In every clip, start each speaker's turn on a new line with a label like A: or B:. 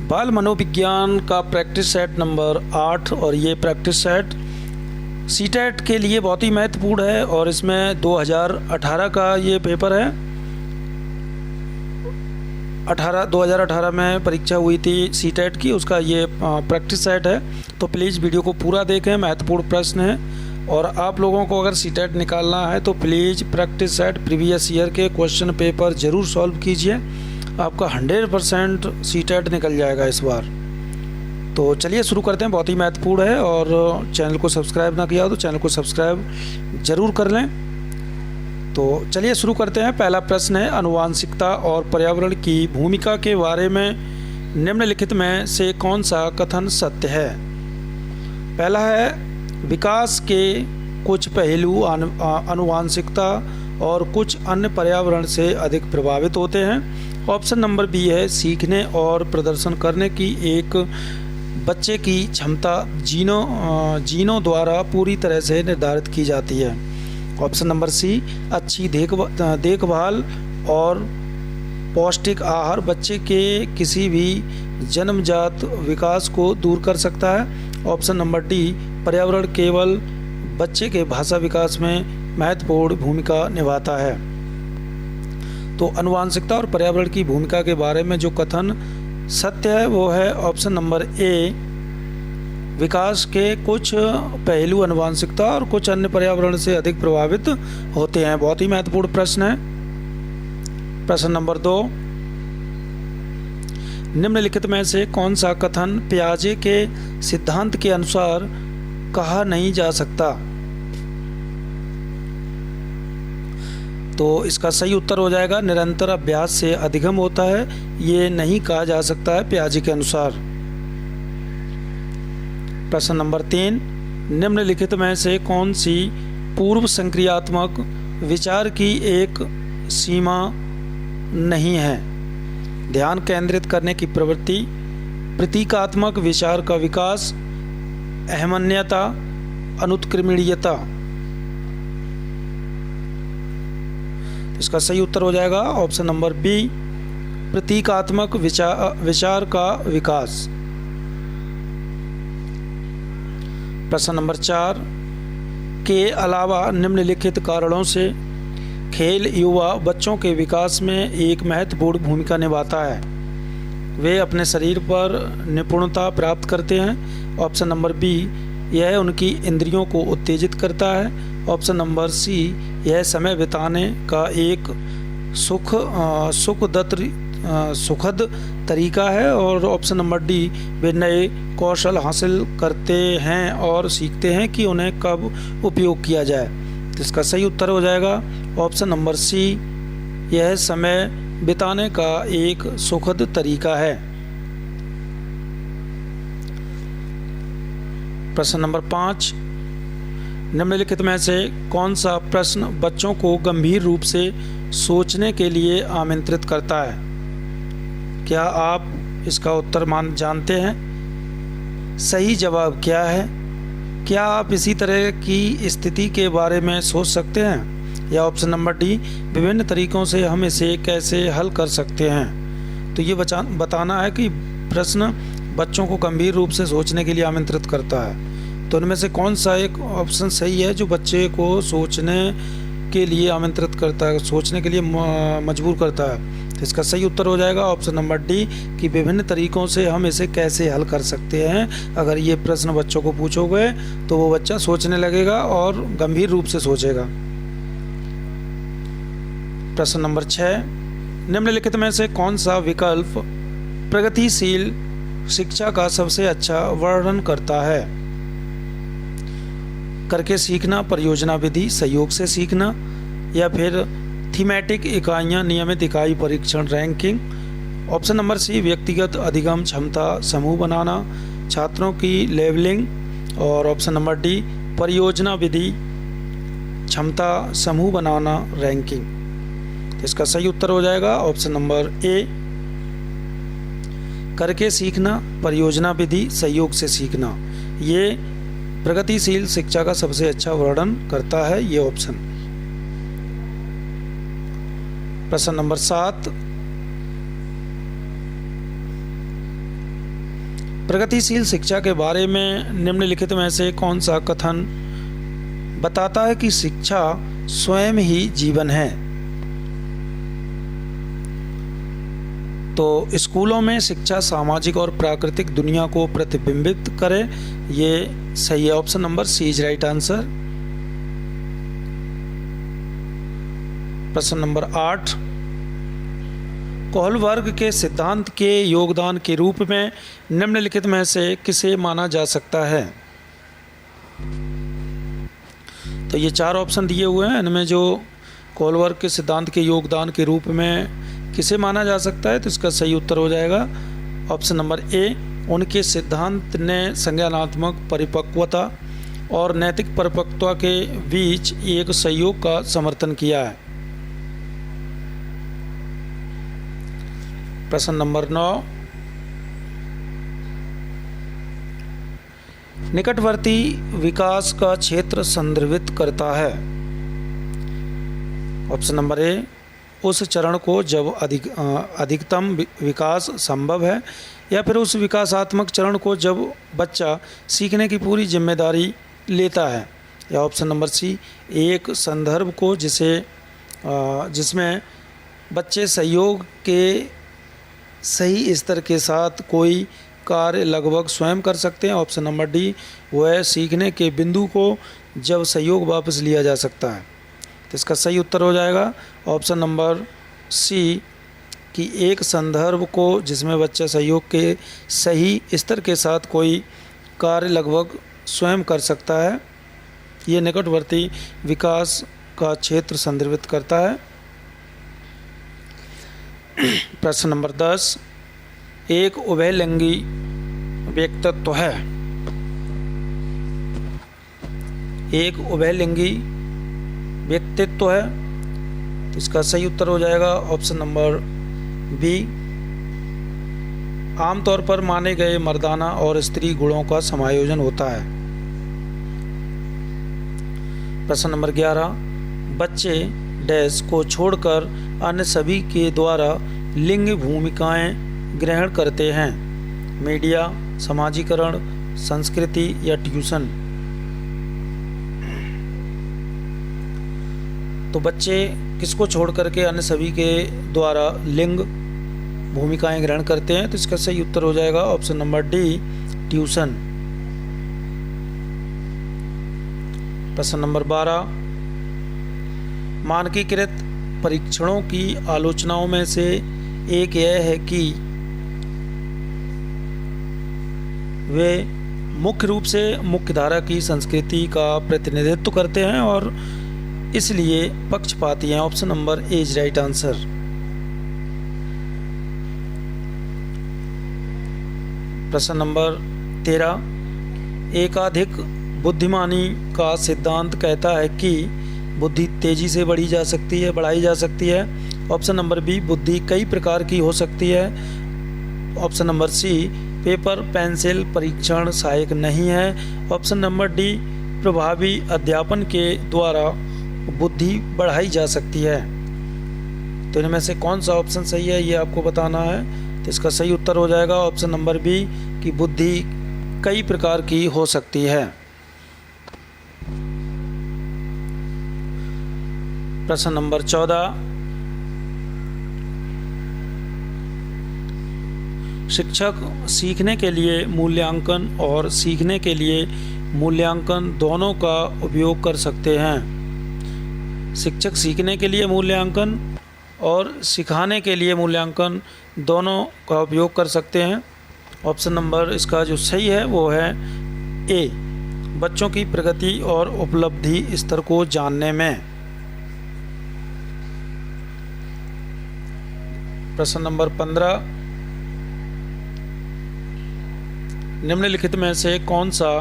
A: बाल मनोविज्ञान का प्रैक्टिस सेट नंबर 8 और ये प्रैक्टिस सेट सीटेट के लिए बहुत ही महत्वपूर्ण है और इसमें 2018 का ये पेपर है। 2018 में परीक्षा हुई थी सीटेट की, उसका ये प्रैक्टिस सेट है। तो प्लीज़ वीडियो को पूरा देखें, महत्वपूर्ण प्रश्न है। और आप लोगों को अगर सीटेट निकालना है तो please practice set previous year के क्वेश्चन पेपर ज़रूर सॉल्व कीजिए, आपका 100% सीटेट निकल जाएगा इस बार। तो चलिए शुरू करते हैं, बहुत ही महत्वपूर्ण है। और चैनल को सब्सक्राइब ना किया हो तो चैनल को सब्सक्राइब ज़रूर कर लें। तो चलिए शुरू करते हैं। पहला प्रश्न है, आनुवांशिकता और पर्यावरण की भूमिका के बारे में निम्नलिखित में से कौन सा कथन सत्य है? पहला है, विकास के कुछ पहलू आनुवांशिकता और कुछ अन्य पर्यावरण से अधिक प्रभावित होते हैं। ऑप्शन नंबर बी है, सीखने और प्रदर्शन करने की एक बच्चे की क्षमता जीनों द्वारा पूरी तरह से निर्धारित की जाती है। ऑप्शन नंबर सी, अच्छी देखभाल और पौष्टिक आहार बच्चे के किसी भी जन्मजात विकास को दूर कर सकता है। ऑप्शन नंबर डी, पर्यावरण केवल बच्चे के भाषा विकास में महत्वपूर्ण भूमिका निभाता है। तो आनुवांशिकता और पर्यावरण की भूमिका के बारे में जो कथन सत्य है वो है ऑप्शन नंबर ए, विकास के कुछ पहलू आनुवांशिकता और कुछ अन्य पर्यावरण से अधिक प्रभावित होते हैं। बहुत ही महत्वपूर्ण प्रश्न है। प्रश्न नंबर 2, निम्नलिखित में से कौन सा कथन पियाजे के सिद्धांत के अनुसार कहा नहीं जा सकता? तो इसका सही उत्तर हो जाएगा, निरंतर अभ्यास से अधिगम होता है। ये नहीं कहा जा सकता है पियाजे के अनुसार। प्रश्न नंबर 3, निम्नलिखित में से कौन सी पूर्व संक्रियात्मक विचार की एक सीमा नहीं है? ध्यान केंद्रित करने की प्रवृत्ति, प्रतीकात्मक विचार का विकास, अहमन्यता, अनुत्क्रमणीयता। इसका सही उत्तर हो जाएगा ऑप्शन नंबर बी, प्रतीकात्मक विचार का विकास। प्रश्न नंबर 4 के अलावा निम्नलिखित कारणों से खेल युवा बच्चों के विकास में एक महत्वपूर्ण भूमिका निभाता है। वे अपने शरीर पर निपुणता प्राप्त करते हैं। ऑप्शन नंबर बी, यह उनकी इंद्रियों को उत्तेजित करता है। ऑप्शन नंबर सी, यह समय बिताने का एक सुखद तरीका है। और ऑप्शन नंबर डी, वे नए कौशल हासिल करते हैं और सीखते हैं कि उन्हें कब उपयोग किया जाए। तो इसका सही उत्तर हो जाएगा ऑप्शन नंबर सी, यह समय बिताने का एक सुखद तरीका है। प्रश्न नंबर 5, निम्नलिखित में से कौन सा प्रश्न बच्चों को गंभीर रूप से सोचने के लिए आमंत्रित करता है? क्या आप इसका उत्तर जानते हैं? सही जवाब क्या है? क्या आप इसी तरह की स्थिति के बारे में सोच सकते हैं? या ऑप्शन नंबर डी, विभिन्न तरीकों से हम इसे कैसे हल कर सकते हैं? तो ये बताना है कि प्रश्न बच्चों को गंभीर रूप से सोचने के लिए आमंत्रित करता है। तो उनमें से कौन सा एक ऑप्शन सही है जो बच्चे को सोचने के लिए आमंत्रित करता है, सोचने के लिए मजबूर करता है? तो इसका सही उत्तर हो जाएगा ऑप्शन नंबर डी, कि विभिन्न तरीकों से हम इसे कैसे हल कर सकते हैं। अगर ये प्रश्न बच्चों को पूछोगे तो वो बच्चा सोचने लगेगा और गंभीर रूप से सोचेगा। प्रश्न नंबर 6, निम्नलिखित में से कौन सा विकल्प प्रगतिशील शिक्षा का सबसे अच्छा वर्णन करता है? करके सीखना, परियोजना विधि, सहयोग से सीखना, या फिर थीमेटिक इकाइयाँ, नियमित इकाई परीक्षण, रैंकिंग। ऑप्शन नंबर सी, व्यक्तिगत अधिगम क्षमता समूह बनाना, छात्रों की लेवलिंग। और ऑप्शन नंबर डी, परियोजना विधि, क्षमता समूह बनाना, रैंकिंग। तो इसका सही उत्तर हो जाएगा ऑप्शन नंबर ए, करके सीखना, परियोजना विधि, सहयोग से सीखना। ये प्रगतिशील शिक्षा का सबसे अच्छा वर्णन करता है ये ऑप्शन। प्रश्न नंबर 7, प्रगतिशील शिक्षा के बारे में निम्नलिखित में से कौन सा कथन बताता है कि शिक्षा स्वयं ही जीवन है? तो स्कूलों में शिक्षा सामाजिक और प्राकृतिक दुनिया को प्रतिबिंबित करे, ये सही है। Option number C is right answer. प्रश्न नंबर 8, कोहलबर्ग के सिद्धांत के योगदान के रूप में निम्नलिखित में से किसे माना जा सकता है? तो ये 4 ऑप्शन दिए हुए हैं, इनमें जो कोहलबर्ग के सिद्धांत के योगदान के रूप में किसे माना जा सकता है, तो इसका सही उत्तर हो जाएगा ऑप्शन नंबर ए। उनके सिद्धांत ने संज्ञानात्मक परिपक्वता और नैतिक परिपक्वता के बीच एक सहयोग का समर्थन किया है। प्रश्न नंबर 9, निकटवर्ती विकास का क्षेत्र संदर्भित करता है। ऑप्शन नंबर ए, उस चरण को जब अधिकतम विकास संभव है, या फिर उस विकासात्मक चरण को जब बच्चा सीखने की पूरी जिम्मेदारी लेता है, या ऑप्शन नंबर सी, एक संदर्भ को जिसमें बच्चे सहयोग के सही स्तर के साथ कोई कार्य लगभग स्वयं कर सकते हैं। ऑप्शन नंबर डी, वह सीखने के बिंदु को जब सहयोग वापस लिया जा सकता है। तो इसका सही उत्तर हो जाएगा ऑप्शन नंबर सी, कि एक संदर्भ को जिसमें बच्चा सहयोग के सही स्तर के साथ कोई कार्य लगभग स्वयं कर सकता है, ये निकटवर्ती विकास का क्षेत्र संदर्भित करता है। प्रश्न नंबर 10, एक उभयलिंगी व्यक्तित्व है। एक उभयलिंगी व्यक्तित्व है, तो इसका सही उत्तर हो जाएगा ऑप्शन नंबर बी। आमतौर पर माने गए मर्दाना और स्त्री गुणों का समायोजन होता है। प्रश्न नंबर 11, बच्चे डैश को छोड़कर अन्य सभी के द्वारा लिंग भूमिकाएं ग्रहण करते हैं। मीडिया, समाजीकरण, संस्कृति या ट्यूशन। तो बच्चे किसको छोड़ करके अन्य सभी के द्वारा लिंग भूमिकाएं ग्रहण करते हैं, तो इसका सही उत्तर हो जाएगा ऑप्शन नंबर डी, ट्यूशन। प्रश्न नंबर 12, मानकीकृत परीक्षणों की आलोचनाओं में से एक यह है कि वे मुख्य रूप से मुख्यधारा की संस्कृति का प्रतिनिधित्व करते हैं और इसलिए पक्षपाती हैं। Option number A is right answer. प्रश्न नंबर 13, एकाधिक बुद्धिमानी का सिद्धांत कहता है कि बुद्धि तेजी से बढ़ाई जा सकती है। ऑप्शन नंबर बी, बुद्धि कई प्रकार की हो सकती है। Option number C, paper pencil परीक्षण सहायक नहीं है। ऑप्शन नंबर डी, प्रभावी अध्यापन के द्वारा बुद्धि बढ़ाई जा सकती है। तो इनमें से कौन सा ऑप्शन सही है, ये आपको बताना है। तो इसका सही उत्तर हो जाएगा ऑप्शन नंबर बी, कि बुद्धि कई प्रकार की हो सकती है। प्रश्न नंबर 14, शिक्षक सीखने के लिए मूल्यांकन और सीखने के लिए मूल्यांकन दोनों का उपयोग कर सकते हैं। शिक्षक सीखने के लिए मूल्यांकन और सिखाने के लिए मूल्यांकन दोनों का उपयोग कर सकते हैं। ऑप्शन नंबर इसका जो सही है वो है ए, बच्चों की प्रगति और उपलब्धि स्तर को जानने में। प्रश्न नंबर 15, निम्नलिखित में से कौन सा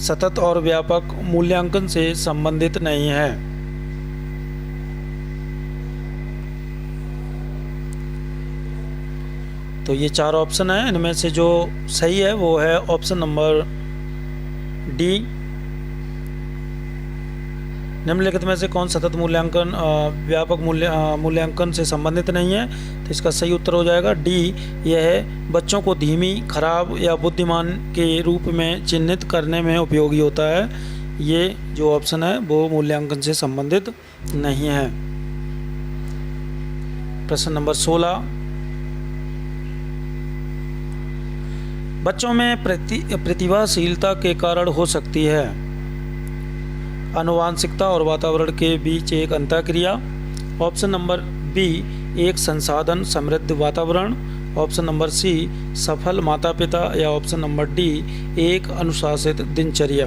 A: सतत और व्यापक मूल्यांकन से संबंधित नहीं है? तो ये 4 ऑप्शन है, इनमें से जो सही है वो है ऑप्शन नंबर डी, निम्नलिखित में से कौन सतत मूल्यांकन व्यापक मूल्यांकन से संबंधित नहीं है? तो इसका सही उत्तर हो जाएगा डी, यह है बच्चों को धीमी, खराब या बुद्धिमान के रूप में चिन्हित करने में उपयोगी होता है। ये जो ऑप्शन है वो मूल्यांकन से संबंधित नहीं है। प्रश्न नंबर 16, बच्चों में प्रतिभाशीलता के कारण हो सकती है आनुवांशिकता और वातावरण के बीच एक अंतःक्रिया। ऑप्शन नंबर बी, एक संसाधन समृद्ध वातावरण। ऑप्शन नंबर सी, सफल माता पिता। या ऑप्शन नंबर डी, एक अनुशासित दिनचर्या।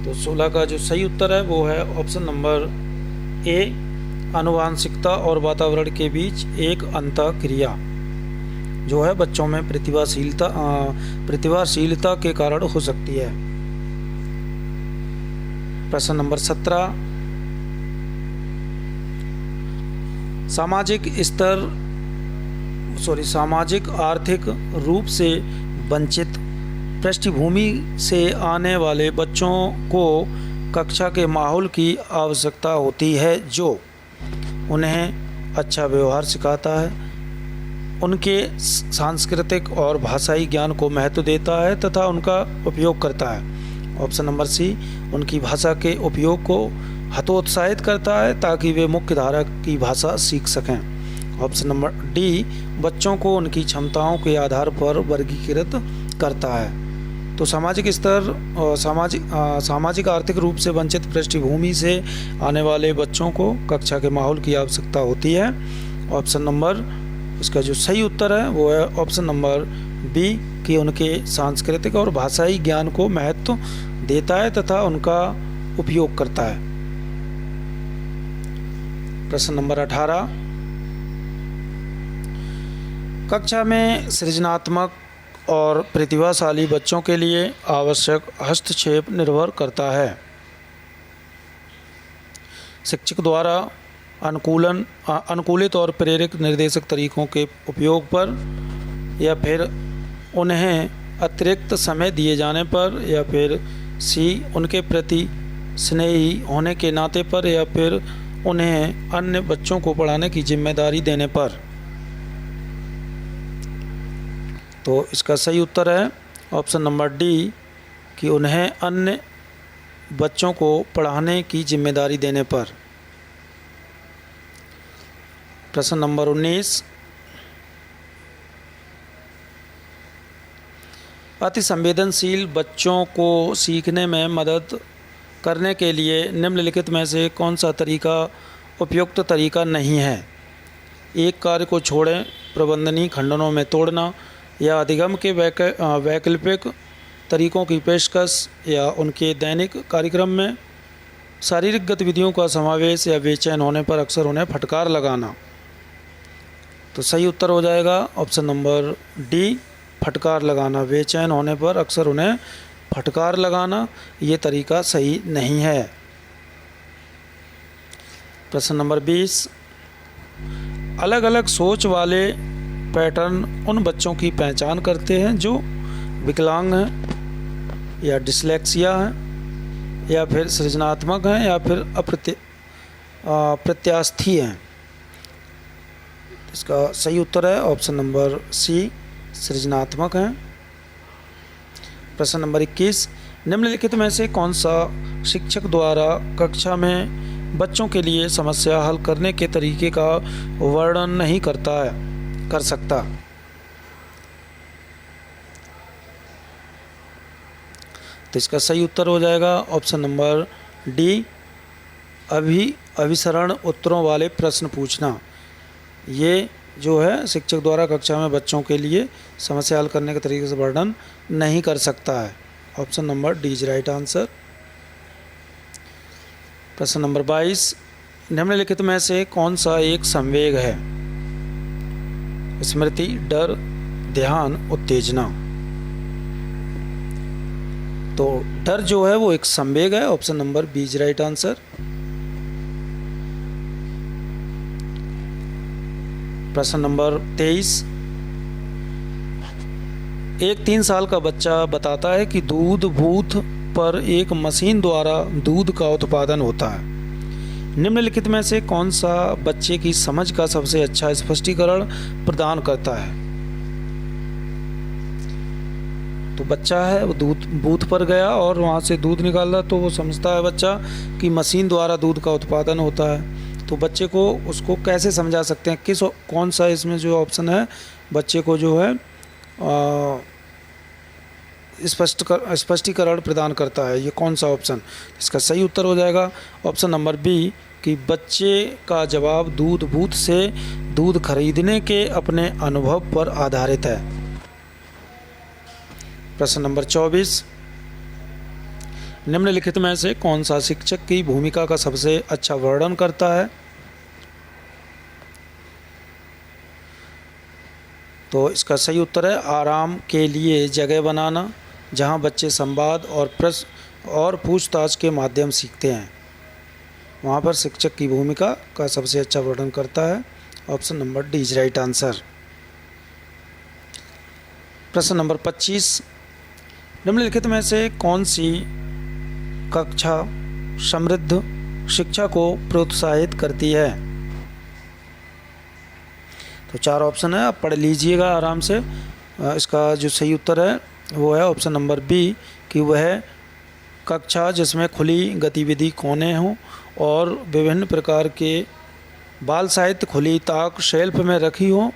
A: तो 16 का जो सही उत्तर है वो है ऑप्शन नंबर ए, आनुवांशिकता और वातावरण के बीच एक अंतःक्रिया जो है बच्चों में प्रतिभाशीलता के कारण हो सकती है। प्रश्न नंबर 17, सामाजिक आर्थिक रूप से वंचित पृष्ठभूमि से आने वाले बच्चों को कक्षा के माहौल की आवश्यकता होती है जो उन्हें अच्छा व्यवहार सिखाता है, उनके सांस्कृतिक और भाषाई ज्ञान को महत्व देता है तथा उनका उपयोग करता है। ऑप्शन नंबर सी, उनकी भाषा के उपयोग को हतोत्साहित करता है ताकि वे मुख्य धारा की भाषा सीख सकें। ऑप्शन नंबर डी, बच्चों को उनकी क्षमताओं के आधार पर वर्गीकृत करता है। तो सामाजिक आर्थिक रूप से वंचित पृष्ठभूमि से आने वाले बच्चों को कक्षा के माहौल की आवश्यकता होती है। ऑप्शन नंबर, इसका जो सही उत्तर है वो है ऑप्शन नंबर बी, कि उनके सांस्कृतिक और भाषाई ज्ञान को महत्व देता है तथा उनका उपयोग करता है। प्रश्न नंबर 18, कक्षा में सृजनात्मक और प्रतिभाशाली बच्चों के लिए आवश्यक हस्तक्षेप निर्भर करता है शिक्षक द्वारा अनुकूलित और प्रेरक निर्देशक तरीकों के उपयोग पर, या फिर उन्हें अतिरिक्त समय दिए जाने पर, या फिर सी, उनके प्रति स्नेही होने के नाते पर, या फिर उन्हें अन्य बच्चों को पढ़ाने की जिम्मेदारी देने पर। तो इसका सही उत्तर है ऑप्शन नंबर डी, कि उन्हें अन्य बच्चों को पढ़ाने की जिम्मेदारी देने पर। प्रश्न नंबर 19, अति संवेदनशील बच्चों को सीखने में मदद करने के लिए निम्नलिखित में से कौन सा तरीका उपयुक्त तरीका नहीं है? एक कार्य को छोड़ें, प्रबंधनीय खंडनों में तोड़ना, या अधिगम के वैकल्पिक तरीकों की पेशकश, या उनके दैनिक कार्यक्रम में शारीरिक गतिविधियों का समावेश, या बेचैन होने पर अक्सर उन्हें फटकार लगाना। तो सही उत्तर हो जाएगा ऑप्शन नंबर डी, फटकार लगाना। बेचैन होने पर अक्सर उन्हें फटकार लगाना, ये तरीका सही नहीं है। प्रश्न नंबर 20, अलग अलग सोच वाले पैटर्न उन बच्चों की पहचान करते हैं जो विकलांग हैं, या डिसलेक्सिया हैं, या फिर सृजनात्मक हैं, या फिर अप्रत्यास्थी हैं। इसका सही उत्तर है ऑप्शन नंबर सी, सृजनात्मक हैं। प्रश्न नंबर 21, निम्नलिखित में से कौन सा शिक्षक द्वारा कक्षा में बच्चों के लिए समस्या हल करने के तरीके का वर्णन नहीं कर सकता? तो इसका सही उत्तर हो जाएगा ऑप्शन नंबर डी, अभिसरण उत्तरों वाले प्रश्न पूछना। ये जो है शिक्षक द्वारा कक्षा में बच्चों के लिए समस्या हल करने के तरीके से वर्णन नहीं कर सकता है। Option number D is right answer. प्रश्न नंबर 22, निम्नलिखित में से कौन सा एक संवेग है? स्मृति, डर, ध्यान, उत्तेजना। तो डर जो है वो एक संवेग है। Option number B is right answer. प्रश्न नंबर 23, एक 3 साल का बच्चा बताता है कि दूध, भूत, पर एक मशीन द्वारा दूध का उत्पादन होता है। निम्नलिखित में से कौन सा बच्चे की समझ का सबसे अच्छा स्पष्टीकरण प्रदान करता है? तो बच्चा है वो दूध बूथ पर गया और वहाँ से दूध निकाला, तो वो समझता है बच्चा कि मशीन द्वारा दूध का उत्पादन होता है। तो बच्चे को उसको कैसे समझा सकते हैं, कौन सा इसमें जो ऑप्शन है बच्चे को जो है स्पष्टीकरण प्रदान करता है, ये कौन सा ऑप्शन? इसका सही उत्तर हो जाएगा ऑप्शन नंबर बी कि बच्चे का जवाब दूध बूथ से दूध खरीदने के अपने अनुभव पर आधारित है। प्रश्न नंबर 24, निम्नलिखित में से कौन सा शिक्षक की भूमिका का सबसे अच्छा वर्णन करता है? तो इसका सही उत्तर है आराम के लिए जगह बनाना, जहां बच्चे संवाद और प्रश्न और पूछताछ के माध्यम सीखते हैं, वहां पर शिक्षक की भूमिका का सबसे अच्छा वर्णन करता है। Option number D is right answer. प्रश्न नंबर 25, निम्नलिखित में से कौन सी कक्षा समृद्ध शिक्षा को प्रोत्साहित करती है? तो 4 ऑप्शन है, आप पढ़ लीजिएगा आराम से। इसका जो सही उत्तर है वो है ऑप्शन नंबर बी कि वह कक्षा जिसमें खुली गतिविधि कोने हों और विभिन्न प्रकार के बाल साहित्य खुली ताक शेल्फ में रखी हो,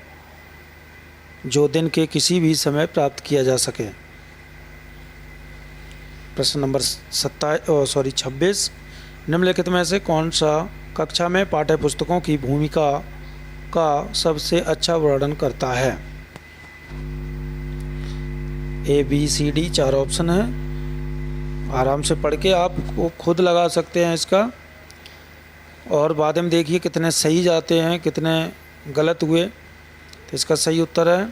A: जो दिन के किसी भी समय प्राप्त किया जा सके। प्रश्न नंबर 26, निम्नलिखित में से कौन सा कक्षा में पाठ्य पुस्तकों की भूमिका का सबसे अच्छा वर्णन करता है? A B C D 4 option है, आराम से पढ़ के आप खुद लगा सकते हैं इसका, और बाद में देखिए कितने सही जाते हैं कितने गलत हुए। तो इसका सही उत्तर है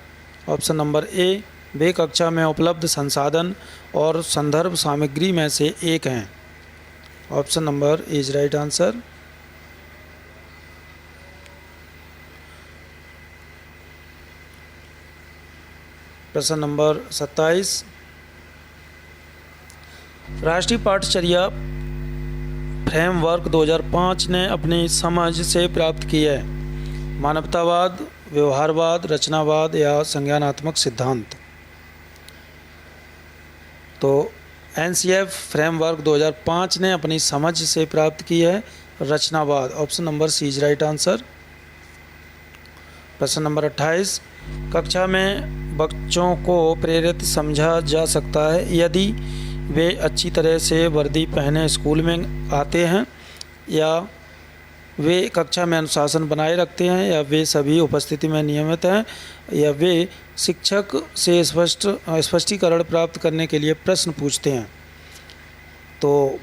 A: ऑप्शन नंबर ए, वे कक्षा में उपलब्ध संसाधन और संदर्भ सामग्री में से एक हैं। Option number A is right answer. प्रश्न नंबर 27, राष्ट्रीय पाठचर्या फ्रेमवर्क 2005 ने अपनी समझ से प्राप्त की है मानवतावाद, व्यवहारवाद, रचनावाद या संज्ञानात्मक सिद्धांत। तो एनसीएफ फ्रेमवर्क 2005 ने अपनी समझ से प्राप्त की है रचनावाद। Option number C is right answer. प्रश्न नंबर 28, कक्षा में बच्चों को प्रेरित समझा जा सकता है यदि वे अच्छी तरह से वर्दी पहने स्कूल में आते हैं, या वे कक्षा में अनुशासन बनाए रखते हैं, या वे सभी उपस्थिति में नियमित हैं, या वे शिक्षक से स्पष्टीकरण प्राप्त करने के लिए प्रश्न पूछते हैं। तो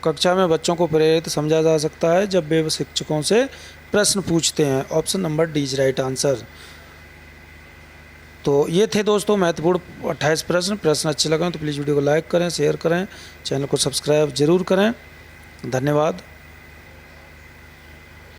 A: कक्षा में बच्चों को प्रेरित समझा जा सकता है जब वे शिक्षकों से प्रश्न पूछते हैं। Option number D is right answer. तो ये थे दोस्तों महत्वपूर्ण 28 प्रश्न अच्छे लगे तो प्लीज़ वीडियो को लाइक करें, शेयर करें, चैनल को सब्सक्राइब जरूर करें। धन्यवाद।